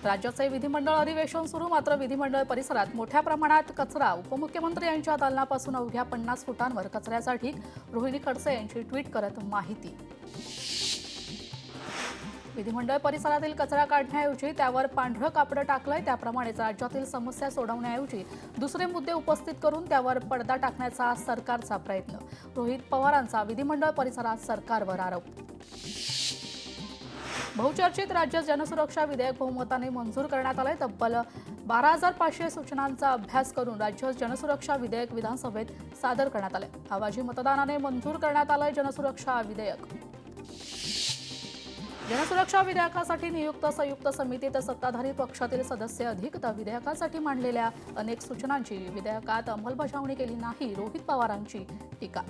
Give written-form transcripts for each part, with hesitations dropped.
राज्याचे विधिमंडळ अधिवेशन सुरू, मात्र विधिमंडळ परिसरात मोठ्या प्रमाणात कचरा. उपमुख्यमंत्री यांच्या दालनापासून अवघ्या 50 फुटांवर कचऱ्यासाठी रोहिणी खडसे यांची ट्विट करत माहिती. विधिमंडळ परिसरातील कचरा काढण्याऐवजी त्यावर पांढरं कापड टाकलंय. त्याप्रमाणेच राज्यातील समस्या सोडवण्याऐवजी दुसरे मुद्दे उपस्थित करून त्यावर पडदा टाकण्याचा सरकारचा प्रयत्न. रोहित पवारांचा विधिमंडळ परिसरात सरकारवर आरोप. बहुचर्चित राज्य जनसुरक्षा विधेयक बहुमताने मंजूर करण्यात आले. तब्बल 12,500 सूचनांचा अभ्यास करून राज्य जनसुरक्षा विधेयक विधानसभेत सादर करण्यात आले. आवाजी मतदानाने मंजूर करण्यात आले जनसुरक्षा विधेयक. जनसुरक्षा विधेयकासाठी नियुक्त संयुक्त समितीत सत्ताधारी पक्षातील सदस्य अधिक. तर विधेयकासाठी मांडलेल्या अनेक सूचनांची विधेयकात अंमलबजावणी केली नाही. रोहित पवारांची टीका.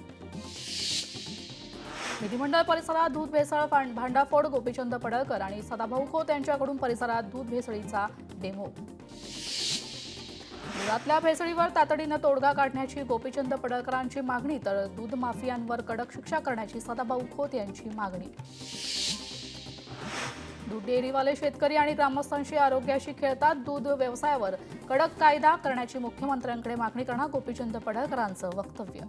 विधिमंडळ परिसरात दूध भेसळ भांडाफोड. गोपीचंद पडळकर आणि सदाभाऊ खोत यांच्याकडून परिसरात दूध भेसळीचा डेमो. दुधातल्या भेसळीवर तातडीनं तोडगा काढण्याची गोपीचंद पडळकरांची मागणी, तर दूध माफियांवर कडक शिक्षा करण्याची सदाभाऊ खोत यांची मागणी. दूध डेअरीवाले शेतकरी आणि ग्रामस्थांशी आरोग्याशी खेळतात. दूध व्यवसायावर कडक कायदा करण्याची मुख्यमंत्र्यांकडे मागणी करणार गोपीचंद पडळकरांचं वक्तव्य.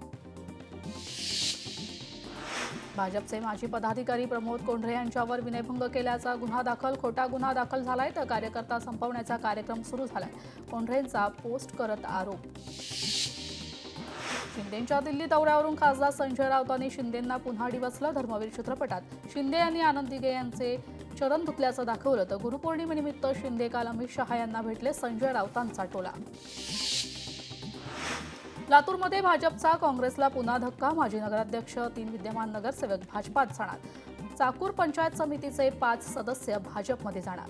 भाजपचे माजी पदाधिकारी प्रमोद कोंढरे यांच्यावर विनयभंग केल्याचा गुन्हा दाखल. खोटा गुन्हा दाखल झालाय, तर कार्यकर्ता संपवण्याचा कार्यक्रम सुरू झालाय. कोंढरेंचा पोस्ट करत आरोप. शिंदेंच्या दिल्ली दौऱ्यावरून खासदार संजय राऊतांनी शिंदेंना पुन्हा डिवचलं. धर्मवीर चित्रपटात शिंदे यांनी आनंद दिघे यांचे चरण धुतल्याचं दाखवलं. तर गुरुपौर्णिमेनिमित्त शिंदे काल अमित शहा यांना भेटले. संजय राऊतांचा टोला. लातूरमध्ये भाजपचा काँग्रेसला पुन्हा धक्का. माजी नगराध्यक्ष, 3 विद्यमान नगरसेवक भाजपात जाणार. चाकूर पंचायत समितीचे 5 सदस्य भाजपमध्ये जाणार.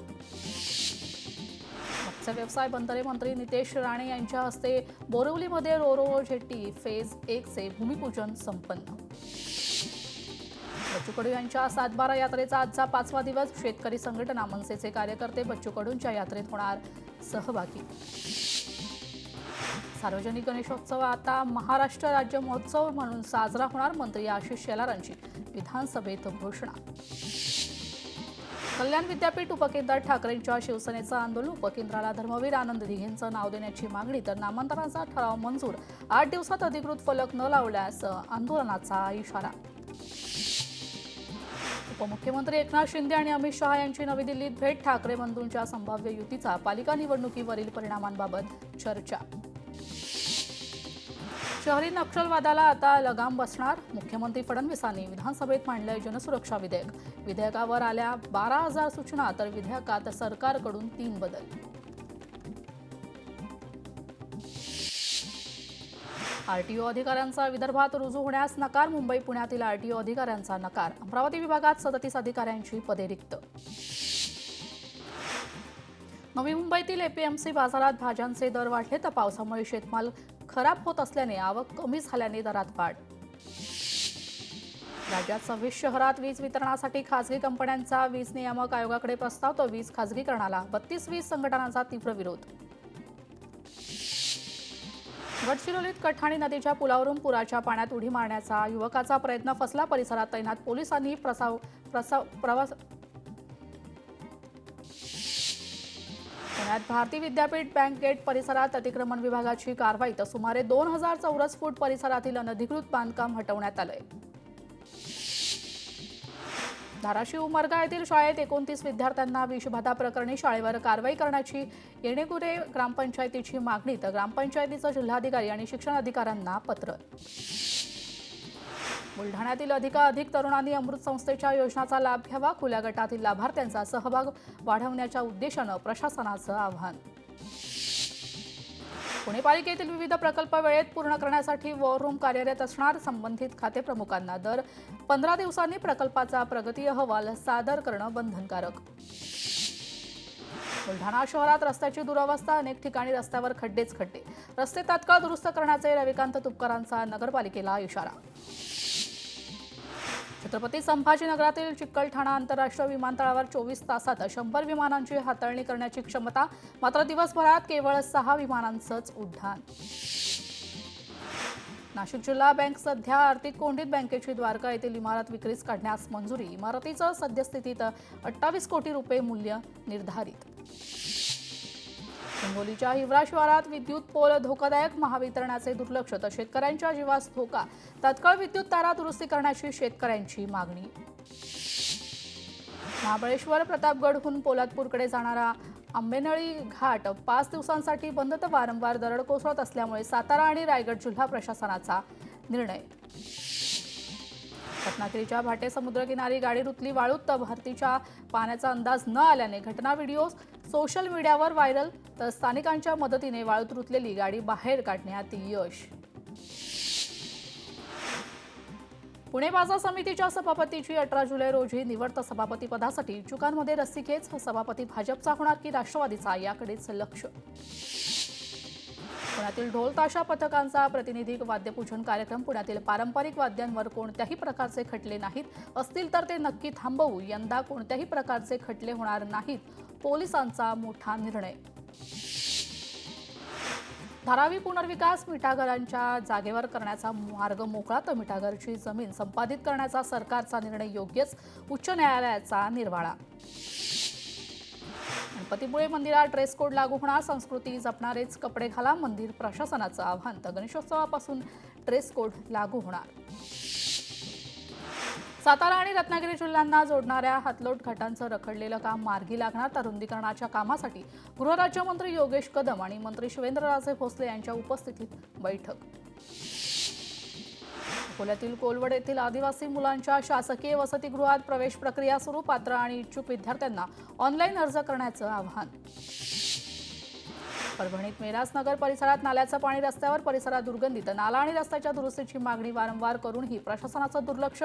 मत्स्य व्यवसाय बंदरे मंत्री नितेश राणे यांच्या हस्ते बोरिवलीमध्ये रोरो जेट्टी फेज 1 चे भूमिपूजन संपन्न. बच्चू कडू यांच्या 7/12 यात्रेचा आजचा 5वा दिवस. शेतकरी संघटना, मनसेचे कार्यकर्ते बच्चू कडूंच्या यात्रेत होणार सहभागी. सार्वजनिक गणेशोत्सव आता महाराष्ट्र राज्य महोत्सव म्हणून साजरा होणार. मंत्री आशिष शेलारांची विधानसभेत घोषणा. कल्याण विद्यापीठ उपकेंद्रात ठाकरेंच्या शिवसेनेचं आंदोलन. उपकेंद्राला धर्मवीर आनंद दिघेंचं नाव देण्याची मागणी, तर नामांतराचा ठराव मंजूर. 8 दिवसात अधिकृत फलक न लावल्यास आंदोलनाचा इशारा. उपमुख्यमंत्री एकनाथ शिंदे आणि अमित शहा यांची नवी दिल्लीत भेट. ठाकरे बंधूंच्या संभाव्य युतीचा पालिका निवडणुकीवरील परिणामांबाबत चर्चा. शहरी नक्षलवादाला आता लगाम बसणार. मुख्यमंत्री फडणवीसांनी विधानसभेत मांडलंय जनसुरक्षा विधेयक. विधेयकावर आल्या 12,000 सूचना, तर विधेयकात सरकारकडून 3 बदल. आरटीओ अधिकाऱ्यांचा विदर्भात रुजू होण्यास नकार. मुंबई पुण्यातील आरटीओ अधिकाऱ्यांचा नकार. अमरावती विभागात 37 अधिकाऱ्यांची पदे रिक्त. नवी मुंबईतील एपीएमसी बाजारात भाज्यांचे दर वाढले. तर पावसामुळे शेतमाल खराब होत असल्याने आवक कमी झाल्याने दरात वाढ. राज्यात 26 शहरात वीज वितरणासाठी खासगी कंपन्यांचा वीज नियामक आयोगाकडे प्रस्ताव. तर वीज खासगीकरणाला 32 वीज संघटनांचा तीव्र विरोध. गडचिरोलीत कठाणी नदीच्या पुलावरून पुराच्या पाण्यात उडी मारण्याचा युवकाचा प्रयत्न फसला. परिसरात तैनात पोलिसांनी प्रवास. पुण्यात भारती विद्यापीठ बँक गेट परिसरात अतिक्रमण विभागाची कारवाई. तर सुमारे 2000 चौरस फूट परिसरातील अनधिकृत बांधकाम हटवण्यात आलंय. धाराशिव उमरगा येथील शाळेत 29 विद्यार्थ्यांना विषबाधा प्रकरणी शाळेवर कारवाई करण्याची येणेगुरे ग्रामपंचायतीची मागणी. तर ग्रामपंचायतीचं जिल्हाधिकारी आणि शिक्षण अधिकाऱ्यांना पत्र. बुलढाण्यातील अधिकाधिक तरुणांनी अमृत संस्थेच्या योजनांचा लाभ घ्यावा. खुल्या गटातील लाभार्थ्यांचा सहभाग वाढवण्याच्या उद्देशानं प्रशासनाचं आवाहन. पुणे पालिकेतील विविध प्रकल्प वेळेत पूर्ण करण्यासाठी वॉर रूम कार्यरत असणार. संबंधित खातेप्रमुखांना दर 15 दिवसांनी प्रकल्पाचा प्रगती अहवाल सादर करणं बंधनकारक. बुलढाणा शहरात रस्त्याची दुरवस्था. अनेक ठिकाणी रस्त्यावर खड्डेच खड्डे. रस्ते तात्काळ दुरुस्त करण्याचे रविकांत तुपकरांचा नगरपालिकेला इशारा. छत्रपती संभाजीनगरातील चिकलठाणा आंतरराष्ट्रीय विमानतळावर 24 तासात 100 विमानांची हाताळणी करण्याची क्षमता. मात्र दिवसभरात केवळ 6 विमानांचंच उड्डाण. नाशिक जिल्हा बँक सध्या आर्थिक कोंडीत. बँकेची द्वारका येथील इमारत विक्रीस काढण्यास मंजुरी. इमारतीचं सद्यस्थितीत 28 कोटी रुपये मूल्य निर्धारित. हिंगोलीच्या हिवरा शहरात विद्युत पोल धोकादायक. महावितरणाचे दुर्लक्ष तर शेतकऱ्यांच्या जीवास धोका. तात्काळ विद्युत तारा दुरुस्ती करण्याची शेतकऱ्यांची मागणी. महाबळेश्वर प्रतापगडहून पोलादपूरकडे जाणारा आंबेनळी घाट 5 दिवसांसाठी बंद. तर वारंवार दरड कोसळत असल्यामुळे सातारा आणि रायगड जिल्हा प्रशासनाचा निर्णय. रत्नागिरीच्या भाटे समुद्रकिनारी गाडी रुतली वाळूत. तर भरतीच्या पाण्याचा अंदाज न आल्याने घटना व्हिडिओ सोशल मीडियावर व्हायरल. तर स्थानिकांच्या मदतीने वाळूत रुतलेली गाडी बाहेर काढण्यात यश. पुणे बाजार समितीच्या सभापतीची 18 जुलै रोजी निवड. तर सभापतीपदासाठी इच्छुकांमध्ये रस्सीखेच. सभापती भाजपचा होणार की राष्ट्रवादीचा, याकडेच लक्ष. पुण्यातील ढोल ताशा पथकांचा प्रातिनिधिक वाद्यपूजन कार्यक्रम. पुण्यातील पारंपरिक वाद्यांवर कोणत्याही प्रकारचे खटले नाहीत. असतील तर ते नक्की थांबवू. यंदा कोणत्याही प्रकारचे खटले होणार नाहीत. पोलिसांचा मोठा निर्णय. धारावी पुनर्विकास. मिठागरांच्या जागेवर करण्याचा मार्ग मोकळा. तर मिठागरची जमीन संपादित करण्याचा सरकारचा निर्णय योग्यच. उच्च न्यायालयाचा निर्वाळा. गणपतीपुळे मंदिरात ड्रेस कोड लागू होणार. संस्कृती जपणारेच कपडे घाला. मंदिर प्रशासनाचं आव्हान. तर गणेशोत्सवापासून ड्रेस कोड लागू होणार. सातारा आणि रत्नागिरी जिल्ह्यांना जोडणाऱ्या हातलोट घाटांचं रखडलेलं काम मार्गी लागणार. तर रुंदीकरणाच्या कामासाठी गृहराज्यमंत्री योगेश कदम आणि मंत्री शिवेंद्रराजे भोसले यांच्या उपस्थितीत बैठक. अकोल्यातील कोलवड येथील आदिवासी मुलांच्या शासकीय वसतिगृहात प्रवेश प्रक्रिया सुरू. पात्र आणि इच्छुक विद्यार्थ्यांना ऑनलाईन अर्ज करण्याचं आवाहन. परभणीत मेरासनगर परिसरात नाल्याचं पाणी रस्त्यावर. परिसरात दुर्गंधीत. नाला आणि रस्त्याच्या दुरुस्तीची मागणी वारंवार करूनही प्रशासनाचं दुर्लक्ष.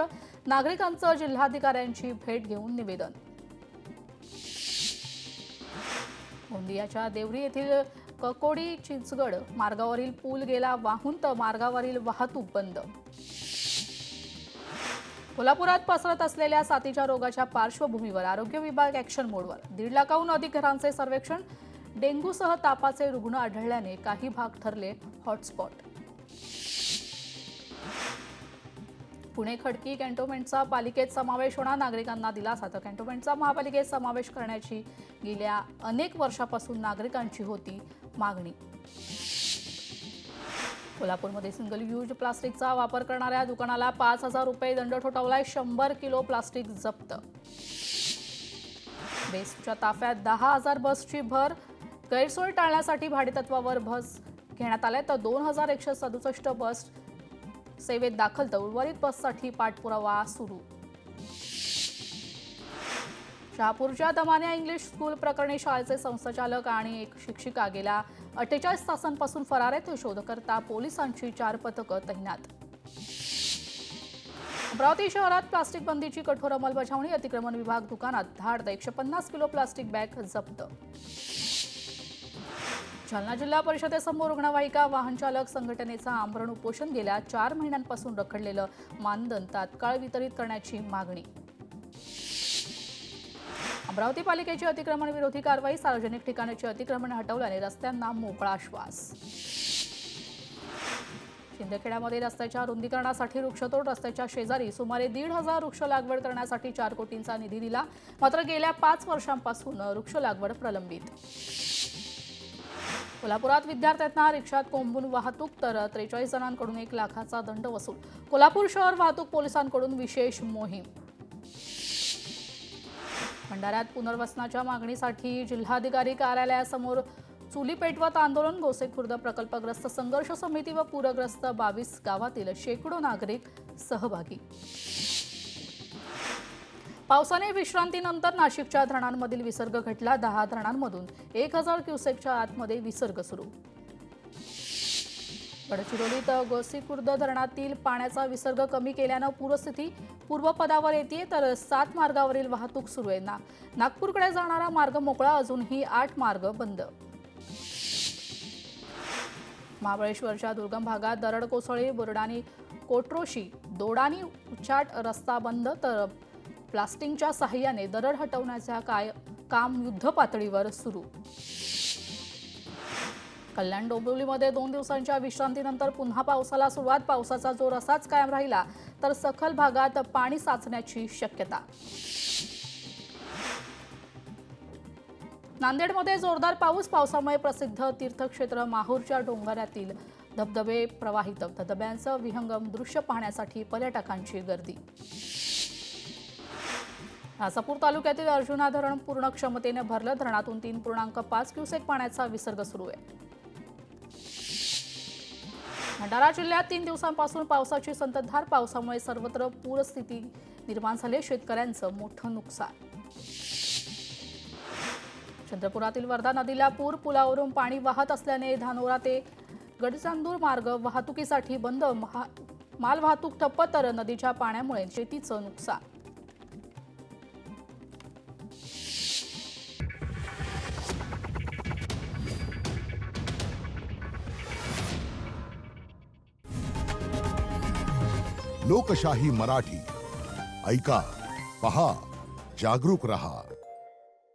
नागरिकांचं जिल्हाधिकाऱ्यांची भेट घेऊन निवेदन. गोंदियाच्या देवरी येथील ककोडी चिंचगड मार्गावरील पूल गेला वाहून. तर मार्गावरील वाहतूक बंद. कोल्हापुरात पसरत असलेल्या साथीच्या रोगाच्या पार्श्वभूमीवर आरोग्य विभाग ॲक्शन मोडवर. 1.5 लाखाहून अधिक घरांचे सर्वेक्षण. डेंग्यूसह तापाचे रुग्ण आढळल्याने काही भाग ठरले हॉटस्पॉट. पुणे खडकी कॅन्टोन्मेंटचा पालिकेत समावेश होणार. नागरिकांना दिलासा. तर कॅन्टोन्मेंटचा महापालिकेत समावेश करण्याची गेल्या अनेक वर्षापासून नागरिकांची होती मागणी. कोल्हापूरमध्ये सिंगल यूज प्लास्टिकचा वापर करणाऱ्या दुकानाला 5,000 रुपये दंड ठोठावलाय. 100 किलो प्लास्टिक जप्त. बेस्टच्या ताफ्यात 10,000 बसची भर. गैरसोय टाळण्यासाठी भाडेतत्वावर बस घेण्यात आल्या. तर 2,167 बस सेवेत दाखल. तर उर्वरित बससाठी पाठपुरावा सुरू. शहापूरच्या दमान्या इंग्लिश स्कूल प्रकरणी शाळेचे संचालक आणि एक शिक्षिका गेल्या 48 तासांपासून फरार आहेत. शोधकर्ता पोलिसांची 4 पथकं तैनात. अमरावती शहरात प्लास्टिक बंदीची कठोर अंमलबजावणी. अतिक्रमण विभाग दुकानात धाड. 150 किलो प्लास्टिक बॅग जप्त. जालना जिल्हा परिषदेसमोर रुग्णवाहिका वाहनचालक संघटनेचा आमरण उपोषण. गेल्या 4 महिन्यांपासून रखडलेलं मानधन तात्काळ वितरित करण्याची मागणी. अमरावती पालिकेची अतिक्रमण विरोधी कारवाई. सार्वजनिक ठिकाणाची अतिक्रमण हटवल्याने रस्त्यांना मोकळा श्वास. शिंदखेड्यामध्ये रस्त्याच्या रुंदीकरणासाठी वृक्षतोड. रस्त्याच्या शेजारी सुमारे 1,500 वृक्ष लागवड करण्यासाठी 4 कोटींचा निधी दिला. मात्र गेल्या 5 वर्षांपासून वृक्ष लागवड प्रलंबित. कोल्हापुरात विद्यार्थ्यांना रिक्षात कोंबून वाहतूक. तर 43 जणांकडून 1 लाखाचा दंड वसूल. कोल्हापूर शहर वाहतूक पोलिसांकडून विशेष मोहीम. भंडाऱ्यात पुनर्वसनाच्या मागणीसाठी जिल्हाधिकारी कार्यालयासमोर चुली पेटवत आंदोलन. गोसेखुर्द प्रकल्पग्रस्त संघर्ष समिती व पूरग्रस्त 22 गावातील शेकडो नागरिक सहभागी. पावसाने विश्रांतीनंतर नाशिकच्या धरणांमधील विसर्ग घटला. 10 धरणांमधून 1,000 क्युसेकच्या आतमध्ये विसर्ग सुरू. गडचिरोलीत गोसीखुर्द धरणातील पाण्याचा विसर्ग कमी केल्यानं पूरस्थिती पूर्वपदावर येते. तर 7 मार्गावरील वाहतूक सुरू आहे. नागपूरकडे जाणारा मार्ग मोकळा. अजूनही 8 मार्ग बंद. महाबळेश्वरच्या दुर्गम भागात दरड कोसळली. बुरडाणी कोट्रोशी दोडानी उचाट रस्ता बंद. तर प्लास्टिकच्या साहाय्याने दरड हटवण्याचा काम युद्धपातळीवर सुरू. कल्याण डोंबिवलीमध्ये 2 दिवसांच्या विश्रांतीनंतर पुन्हा पावसाला सुरुवात. पावसाचा जोर असाच कायम राहिला तर सखल भागात पाणी साचण्याची शक्यता. नांदेडमध्ये जोरदार पाऊस. पावसामुळे प्रसिद्ध तीर्थक्षेत्र माहूरच्या डोंगरातील धबधबे प्रवाहित. धबधब्यांचं विहंगम दृश्य पाहण्यासाठी पर्यटकांची गर्दी. राजापूर तालुक्यातील अर्जुना धरण पूर्ण क्षमतेने भरलं. धरणातून 3.5 क्युसेक पाण्याचा विसर्ग सुरू आहे. भंडारा जिल्ह्यात 3 दिवसांपासून पावसाची संततधार. पावसामुळे सर्वत्र पूरस्थिती निर्माण झाली. शेतकऱ्यांचं मोठं नुकसान. चंद्रपुरातील वर्धा नदीला पूर. पुलावरून पाणी वाहत असल्याने धानोरा ते गडचांदूर मार्ग वाहतुकीसाठी बंद. मालवाहतूक ठप्प तर नदीच्या पाण्यामुळे शेतीचं नुकसान. लोकशाही मराठी ऐका, पहा, जागरूक रहा.